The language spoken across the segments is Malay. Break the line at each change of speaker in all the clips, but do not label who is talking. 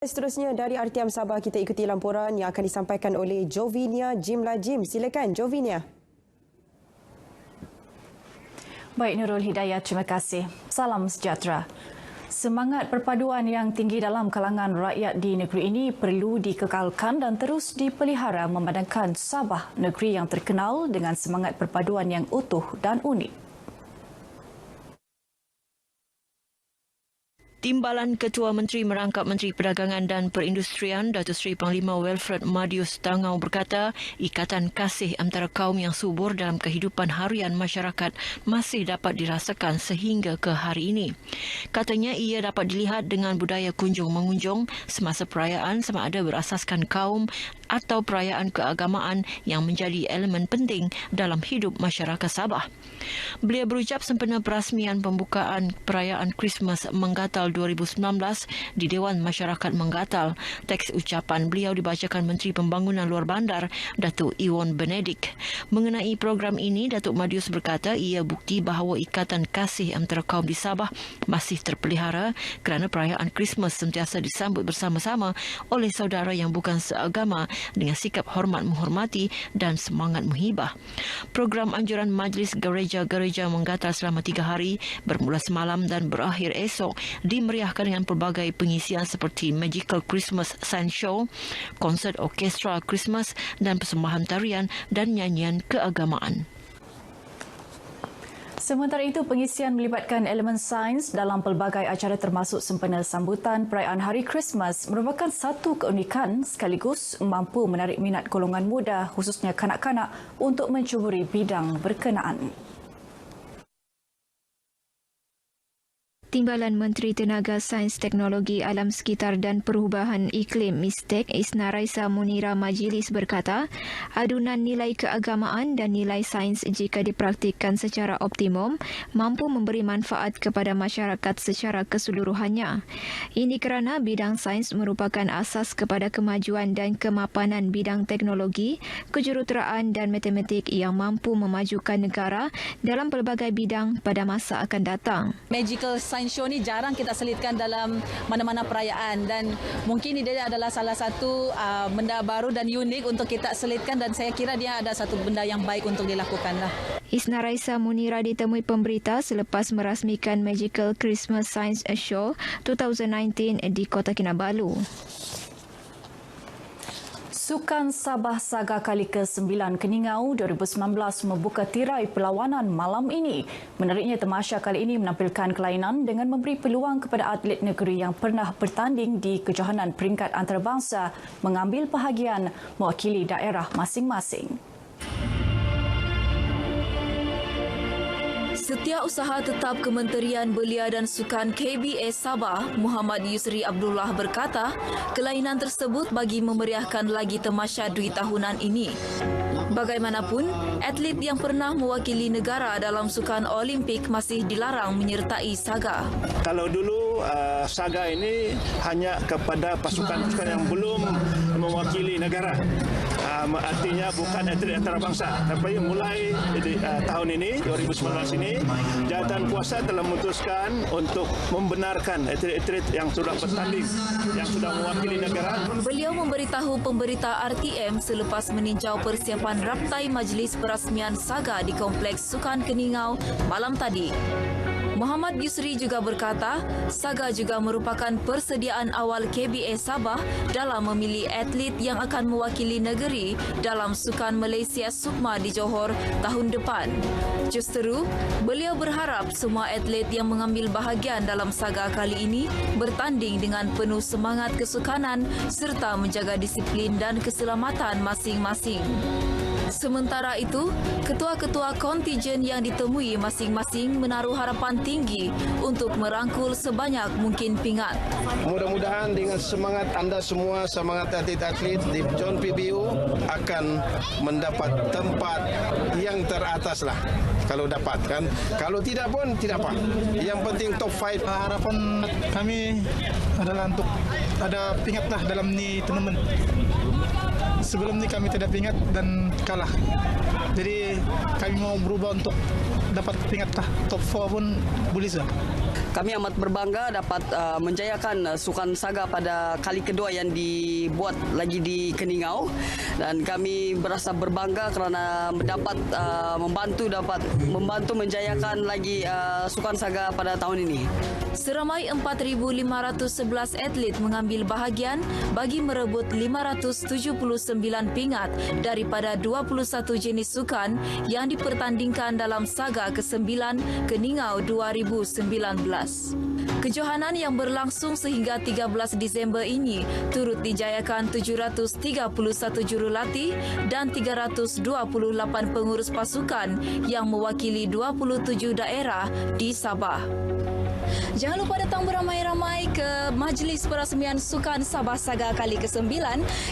Seterusnya dari RTM Sabah, kita ikuti laporan yang akan disampaikan oleh Jovinia Jimlajim. Silakan Jovinia.
Baik Nurul Hidayat, terima kasih. Salam sejahtera. Semangat perpaduan yang tinggi dalam kalangan rakyat di negeri ini perlu dikekalkan dan terus dipelihara memandangkan Sabah negeri yang terkenal dengan semangat perpaduan yang utuh dan unik.
Timbalan Ketua Menteri Merangkap Menteri Perdagangan dan Perindustrian Datuk Seri Panglima Wilfred Madius Tangau berkata, ikatan kasih antara kaum yang subur dalam kehidupan harian masyarakat masih dapat dirasakan sehingga ke hari ini. Katanya ia dapat dilihat dengan budaya kunjung-mengunjung semasa perayaan sama ada berasaskan kaum atau perayaan keagamaan yang menjadi elemen penting dalam hidup masyarakat Sabah. Beliau berucap sempena perasmian pembukaan perayaan Christmas Menggatal 2019 di Dewan Masyarakat Menggatal. Teks ucapan beliau dibacakan Menteri Pembangunan Luar Bandar, Datuk Iwan Benedik. Mengenai program ini, Datuk Madius berkata ia bukti bahawa ikatan kasih antara kaum di Sabah masih terpelihara kerana perayaan Christmas sentiasa disambut bersama-sama oleh saudara yang bukan seagama dengan sikap hormat menghormati dan semangat menghibah. Program anjuran Majlis Gereja-Gereja Menggatal selama 3 hari bermula semalam dan berakhir esok dimeriahkan dengan pelbagai pengisian seperti Magical Christmas Science Show, konsert orkestra Christmas dan persembahan tarian dan nyanyian keagamaan.
Sementara itu, pengisian melibatkan elemen sains dalam pelbagai acara termasuk sempena sambutan perayaan Hari Christmas merupakan satu keunikan sekaligus mampu menarik minat golongan muda khususnya kanak-kanak untuk mencuburi bidang berkenaan.
Timbalan Menteri Tenaga Sains Teknologi Alam Sekitar dan Perubahan Iklim MISTEK Isna Raisa Munira Majlis berkata, adunan nilai keagamaan dan nilai sains jika dipraktikkan secara optimum mampu memberi manfaat kepada masyarakat secara keseluruhannya. Ini kerana bidang sains merupakan asas kepada kemajuan dan kemapanan bidang teknologi, kejuruteraan dan matematik yang mampu memajukan negara dalam pelbagai bidang pada masa akan datang.
Magical Science Show ni jarang kita selitkan dalam mana-mana perayaan dan mungkin ini adalah salah satu benda baru dan unik untuk kita selitkan dan saya kira dia ada satu benda yang baik untuk dilakukan lah.
Isna Raisa Munira ditemui pemberita selepas merasmikan Magical Christmas Science Show 2019 di Kota Kinabalu.
Sukan Sabah Saga kali ke-9 Keningau 2019 membuka tirai perlawanan malam ini. Menariknya, tamasya kali ini menampilkan kelainan dengan memberi peluang kepada atlet negeri yang pernah bertanding di kejohanan peringkat antarabangsa mengambil bahagian mewakili daerah masing-masing.
Setiausaha Tetap Kementerian Belia dan Sukan KBS Sabah, Muhammad Yusri Abdullah berkata, kelainan tersebut bagi memeriahkan lagi tamasya Dwi tahunan ini. Bagaimanapun, atlet yang pernah mewakili negara dalam sukan Olimpik masih dilarang menyertai saga.
Kalau dulu saga ini hanya kepada pasukan-pasukan yang belum mewakili negara. Artinya bukan atlet antarabangsa. Tapi mulai tahun ini, 2019 ini, Jabatan Kuasa telah memutuskan untuk membenarkan atlet-atlet yang sudah bertanding, yang sudah mewakili negara.
Beliau memberitahu pemberita RTM selepas meninjau persiapan raptai Majlis Perasmian Saga di Kompleks Sukan Keningau malam tadi. Muhammad Yusri juga berkata, Saga juga merupakan persediaan awal KBS Sabah dalam memilih atlet yang akan mewakili negeri dalam Sukan Malaysia Sukma di Johor tahun depan. Justeru, beliau berharap semua atlet yang mengambil bahagian dalam Saga kali ini bertanding dengan penuh semangat kesukanan serta menjaga disiplin dan keselamatan masing-masing. Sementara itu, ketua-ketua kontijen yang ditemui masing-masing menaruh harapan tinggi untuk merangkul sebanyak mungkin pingat.
Mudah-mudahan dengan semangat anda semua, semangat atlet-atlet di John PBU akan mendapat tempat yang teratas lah. Kalau dapat kan, kalau tidak pun tidak apa. Yang penting top 5.
Harapan kami adalah untuk ada pingat lah dalam ni tournament. Sebelum ni kami tidak pingat dan kalah. Jadi kami mau berubah untuk dapat pingat lah. Top 4 pun boleh sah.
Kami amat berbangga dapat menjayakan Sukan Saga pada kali kedua yang dibuat lagi di Keningau, dan kami berasa berbangga kerana dapat membantu menjayakan lagi Sukan Saga pada tahun ini.
Seramai 4,511 atlet mengambil bahagian bagi merebut 579 pingat daripada 21 jenis sukan yang dipertandingkan dalam Saga ke-9 Keningau 2019. Kejohanan yang berlangsung sehingga 13 Disember ini turut dijayakan 731 jurulatih dan 328 pengurus pasukan yang mewakili 27 daerah di Sabah.
Jangan lupa datang beramai-ramai ke Majlis Perasmian Sukan Sabah Saga kali ke-9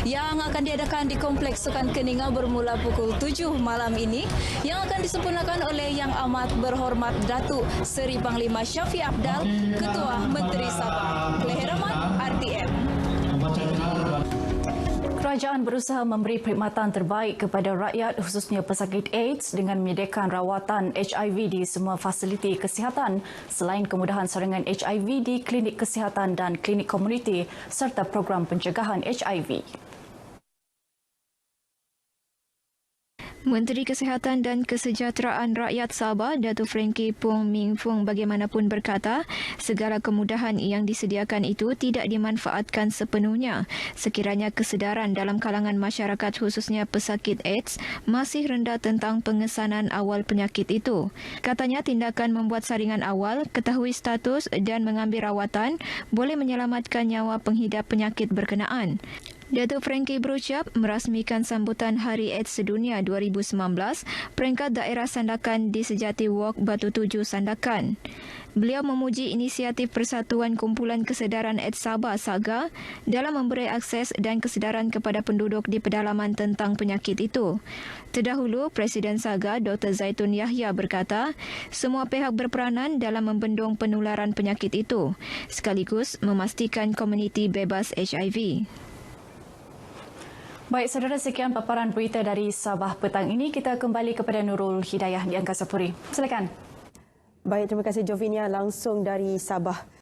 yang akan diadakan di Kompleks Sukan Keningau bermula pukul 7 malam ini, yang akan disempurnakan oleh Yang Amat Berhormat Datuk Seri Panglima Syafiq Apdal, Ketua Menteri Sabah. Leher Rahmat, RTM.
Kerajaan berusaha memberi perkhidmatan terbaik kepada rakyat khususnya pesakit AIDS dengan menyediakan rawatan HIV di semua fasiliti kesihatan selain kemudahan serangan HIV di klinik kesihatan dan klinik komuniti serta program pencegahan HIV.
Menteri Kesihatan dan Kesejahteraan Rakyat Sabah, Datuk Frankie Pong Ming Fung bagaimanapun berkata, segala kemudahan yang disediakan itu tidak dimanfaatkan sepenuhnya sekiranya kesedaran dalam kalangan masyarakat khususnya pesakit AIDS masih rendah tentang pengesanan awal penyakit itu. Katanya tindakan membuat saringan awal, ketahui status dan mengambil rawatan boleh menyelamatkan nyawa penghidap penyakit berkenaan. Datuk Frankie berucap merasmikan sambutan Hari AIDS Sedunia 2019 peringkat daerah Sandakan di Sejati Walk Batu Tujuh Sandakan. Beliau memuji inisiatif Persatuan Kumpulan Kesedaran AIDS Sabah Saga dalam memberi akses dan kesedaran kepada penduduk di pedalaman tentang penyakit itu. Terdahulu, Presiden Saga Dr. Zaitun Yahya berkata, semua pihak berperanan dalam membendung penularan penyakit itu, sekaligus memastikan komuniti bebas HIV.
Baik, saudara, sekian paparan berita dari Sabah petang ini. Kita kembali kepada Nurul Hidayah di Angkasa Puri. Silakan.
Baik, terima kasih Jovinia langsung dari Sabah.